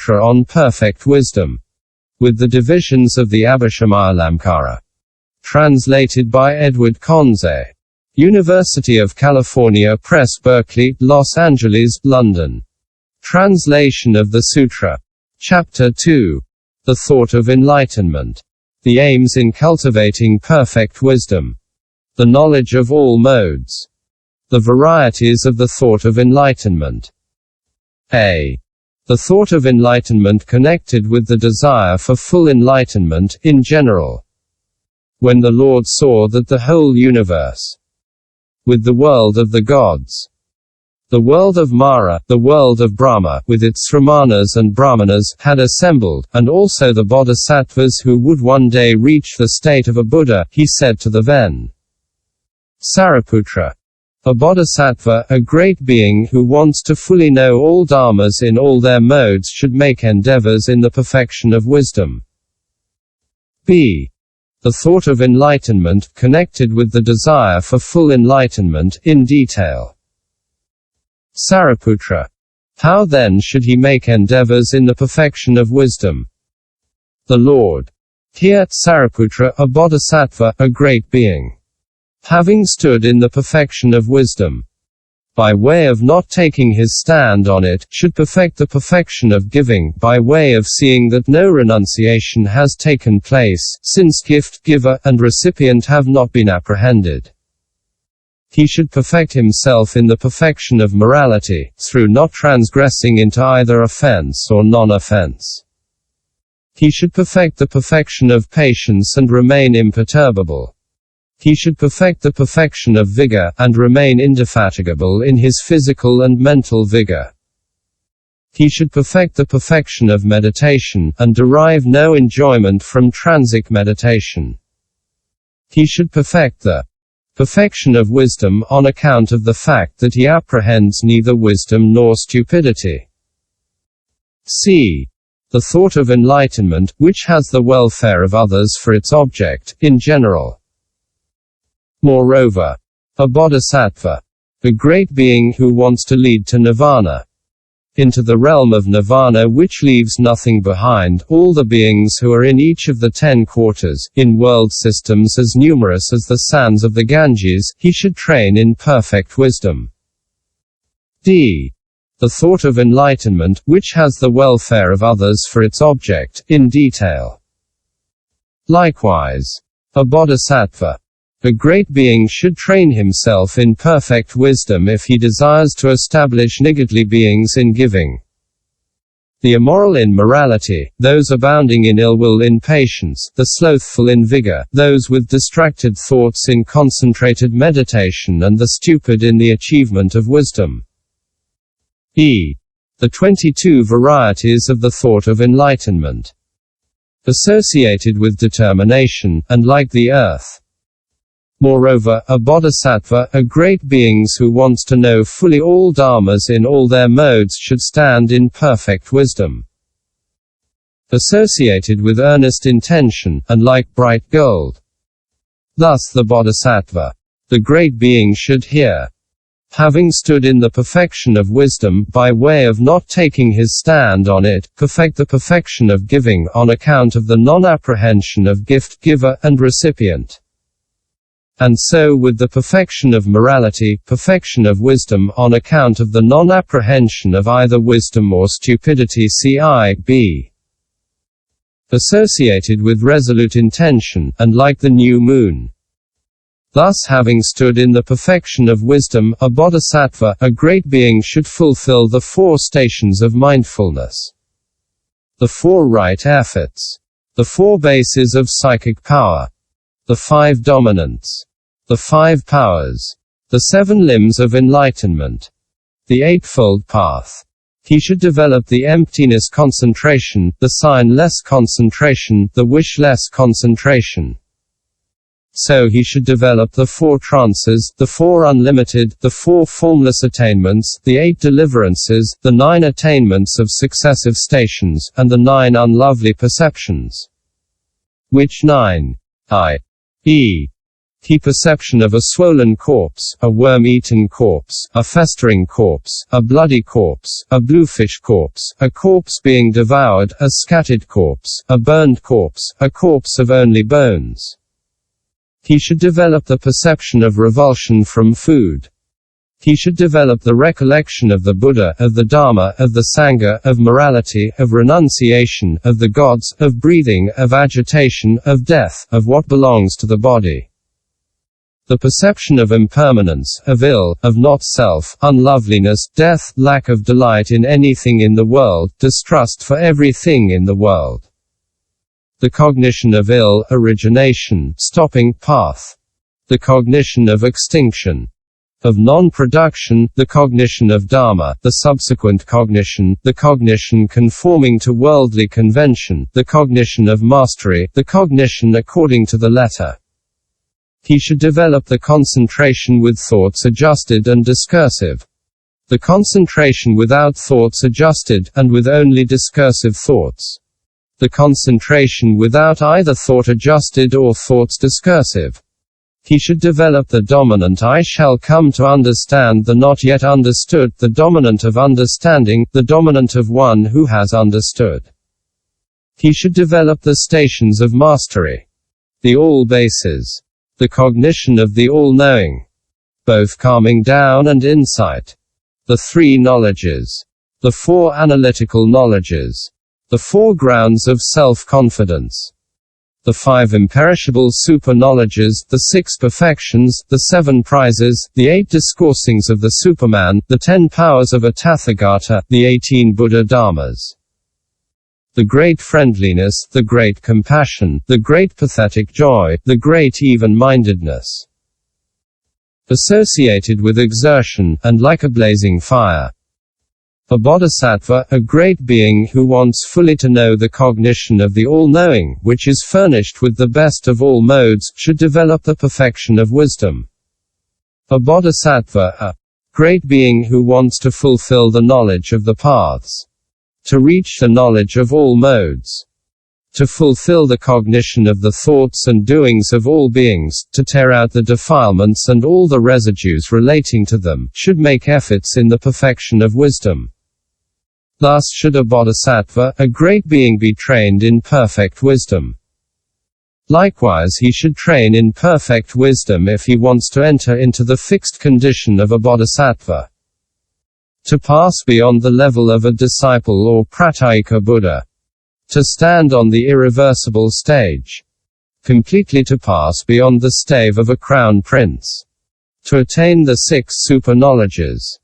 Sutra on Perfect Wisdom, with the divisions of the Abhisamayalamkara. Translated by Edward Conze. University of California Press, Berkeley, Los Angeles, London. Translation of the Sutra. Chapter 2. The Thought of Enlightenment. The aims in cultivating perfect wisdom. The knowledge of all modes. The varieties of the thought of enlightenment. A. The thought of enlightenment connected with the desire for full enlightenment, in general. When the Lord saw that the whole universe, with the world of the gods, the world of Mara, the world of Brahma, with its sramanas and brahmanas, had assembled, and also the bodhisattvas who would one day reach the state of a Buddha, he said to the Ven. Sariputra. A bodhisattva, a great being who wants to fully know all dharmas in all their modes, should make endeavours in the perfection of wisdom. B. The thought of enlightenment, connected with the desire for full enlightenment, in detail. Sariputra. How then should he make endeavours in the perfection of wisdom? The Lord. Here, Sariputra, a bodhisattva, a great being, having stood in the perfection of wisdom, by way of not taking his stand on it, should perfect the perfection of giving, by way of seeing that no renunciation has taken place, since gift, giver, and recipient have not been apprehended. He should perfect himself in the perfection of morality, through not transgressing into either offense or non-offense. He should perfect the perfection of patience and remain imperturbable. He should perfect the perfection of vigor, and remain indefatigable in his physical and mental vigor. He should perfect the perfection of meditation, and derive no enjoyment from transic meditation. He should perfect the perfection of wisdom, on account of the fact that he apprehends neither wisdom nor stupidity. C. The thought of enlightenment, which has the welfare of others for its object, in general. Moreover, a bodhisattva, a great being who wants to lead to nirvana, into the realm of nirvana which leaves nothing behind, all the beings who are in each of the 10 quarters, in world systems as numerous as the sands of the Ganges, he should train in perfect wisdom. D. The thought of enlightenment, which has the welfare of others for its object, in detail. Likewise, a bodhisattva, a great being, should train himself in perfect wisdom if he desires to establish niggardly beings in giving, the immoral in morality, those abounding in ill will in patience, the slothful in vigor, those with distracted thoughts in concentrated meditation, and the stupid in the achievement of wisdom. E. The 22 varieties of the thought of enlightenment, associated with determination, and like the earth. Moreover, a bodhisattva, a great being who wants to know fully all dharmas in all their modes, should stand in perfect wisdom, associated with earnest intention, and like bright gold. Thus the bodhisattva, the great being, should here, having stood in the perfection of wisdom, by way of not taking his stand on it, perfect the perfection of giving, on account of the non-apprehension of gift, giver, and recipient. And so with the perfection of morality, perfection of wisdom, on account of the non-apprehension of either wisdom or stupidity. C.I.B. Associated with resolute intention, and like the new moon. Thus having stood in the perfection of wisdom, a bodhisattva, a great being, should fulfill the 4 stations of mindfulness, the 4 right efforts, the 4 bases of psychic power, the 5 dominants, the 5 powers, the 7 limbs of enlightenment, the Eightfold Path. He should develop the emptiness concentration, the sign-less concentration, the wish-less concentration. So he should develop the 4 trances, the 4 unlimited, the 4 formless attainments, the 8 deliverances, the 9 attainments of successive stations, and the 9 unlovely perceptions. Which 9, i.e., He perception of a swollen corpse, a worm-eaten corpse, a festering corpse, a bloody corpse, a bluefish corpse, a corpse being devoured, a scattered corpse, a burned corpse, a corpse of only bones. He should develop the perception of revulsion from food. He should develop the recollection of the Buddha, of the Dharma, of the Sangha, of morality, of renunciation, of the gods, of breathing, of agitation, of death, of what belongs to the body. The perception of impermanence, of ill, of not-self, unloveliness, death, lack of delight in anything in the world, distrust for everything in the world. The cognition of ill, origination, stopping, path. The cognition of extinction. Of non-production, the cognition of dharma, the subsequent cognition, the cognition conforming to worldly convention, the cognition of mastery, the cognition according to the letter. He should develop the concentration with thoughts adjusted and discursive. The concentration without thoughts adjusted, and with only discursive thoughts. The concentration without either thought adjusted or thoughts discursive. He should develop the dominant I shall come to understand the not yet understood, the dominant of understanding, the dominant of one who has understood. He should develop the stations of mastery. The all bases. The cognition of the all-knowing. Both calming down and insight. The three knowledges. The four analytical knowledges. The four grounds of self-confidence. The five imperishable super-knowledges, the six perfections, the seven prizes, the 8 discoursings of the Superman, the 10 powers of a Tathagata, the 18 Buddha Dharmas. The great friendliness, the great compassion, the great pathetic joy, the great even-mindedness. Associated with exertion, and like a blazing fire. A bodhisattva, a great being who wants fully to know the cognition of the all-knowing, which is furnished with the best of all modes, should develop the perfection of wisdom. A bodhisattva, a great being who wants to fulfill the knowledge of the paths. To reach the knowledge of all modes. To fulfill the cognition of the thoughts and doings of all beings, to tear out the defilements and all the residues relating to them, should make efforts in the perfection of wisdom. Thus should a bodhisattva, a great being, be trained in perfect wisdom. Likewise he should train in perfect wisdom if he wants to enter into the fixed condition of a bodhisattva. To pass beyond the level of a disciple or pratyeka Buddha. To stand on the irreversible stage. Completely to pass beyond the stave of a crown prince. To attain the 6 super-knowledges.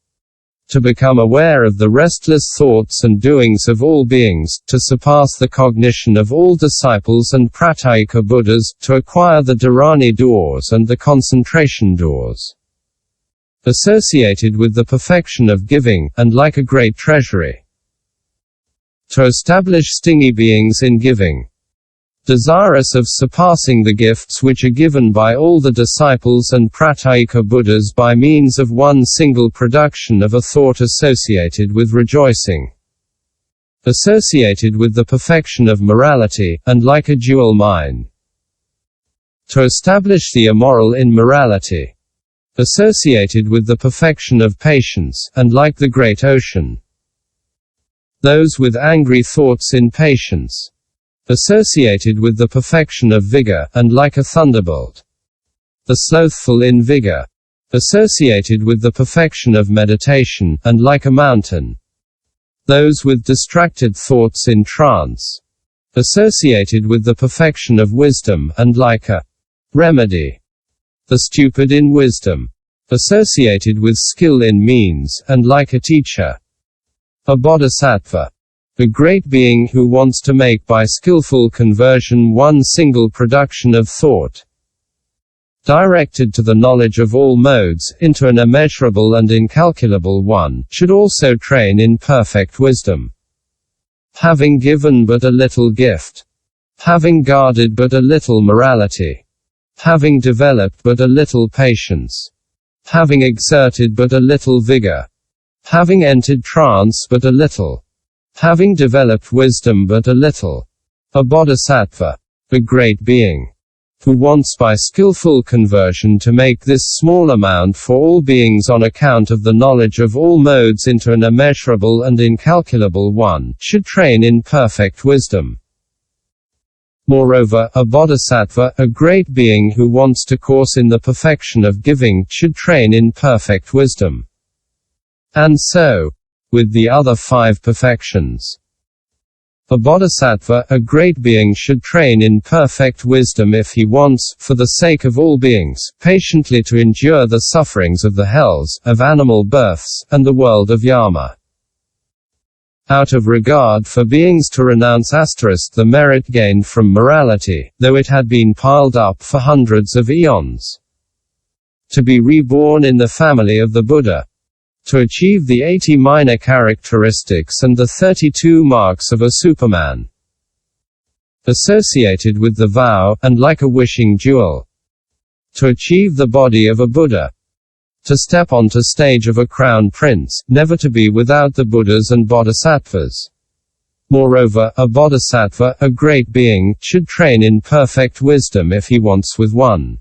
To become aware of the restless thoughts and doings of all beings, to surpass the cognition of all disciples and pratyeka Buddhas, to acquire the dharani doors and the concentration doors. Associated with the perfection of giving, and like a great treasury. To establish stingy beings in giving. Desirous of surpassing the gifts which are given by all the disciples and pratyeka Buddhas by means of one single production of a thought associated with rejoicing. Associated with the perfection of morality, and like a jewel mine. To establish the immoral in morality. Associated with the perfection of patience, and like the great ocean. Those with angry thoughts in patience. Associated with the perfection of vigor, and like a thunderbolt. The slothful in vigor. Associated with the perfection of meditation, and like a mountain. Those with distracted thoughts in trance. Associated with the perfection of wisdom, and like a remedy. The stupid in wisdom. Associated with skill in means, and like a teacher. A bodhisattva. A great being who wants to make by skillful conversion one single production of thought. Directed to the knowledge of all modes, into an immeasurable and incalculable one, should also train in perfect wisdom. Having given but a little gift. Having guarded but a little morality. Having developed but a little patience. Having exerted but a little vigor. Having entered trance but a little. Having developed wisdom but a little. A bodhisattva. A great being. who wants by skillful conversion to make this small amount for all beings on account of the knowledge of all modes into an immeasurable and incalculable one, should train in perfect wisdom. Moreover, a bodhisattva, a great being who wants to course in the perfection of giving, should train in perfect wisdom. And so, with the other 5 perfections. A bodhisattva, a great being, should train in perfect wisdom if he wants, for the sake of all beings, patiently to endure the sufferings of the hells, of animal births, and the world of yama. Out of regard for beings to renounce the merit gained from morality, though it had been piled up for hundreds of eons. To be reborn in the family of the Buddha. To achieve the 80 minor characteristics and the 32 marks of a Superman. Associated with the vow, and like a wishing jewel. To achieve the body of a Buddha. To step onto stage of a crown prince, never to be without the Buddhas and bodhisattvas. Moreover, a bodhisattva, a great being, should train in perfect wisdom if he wants with one.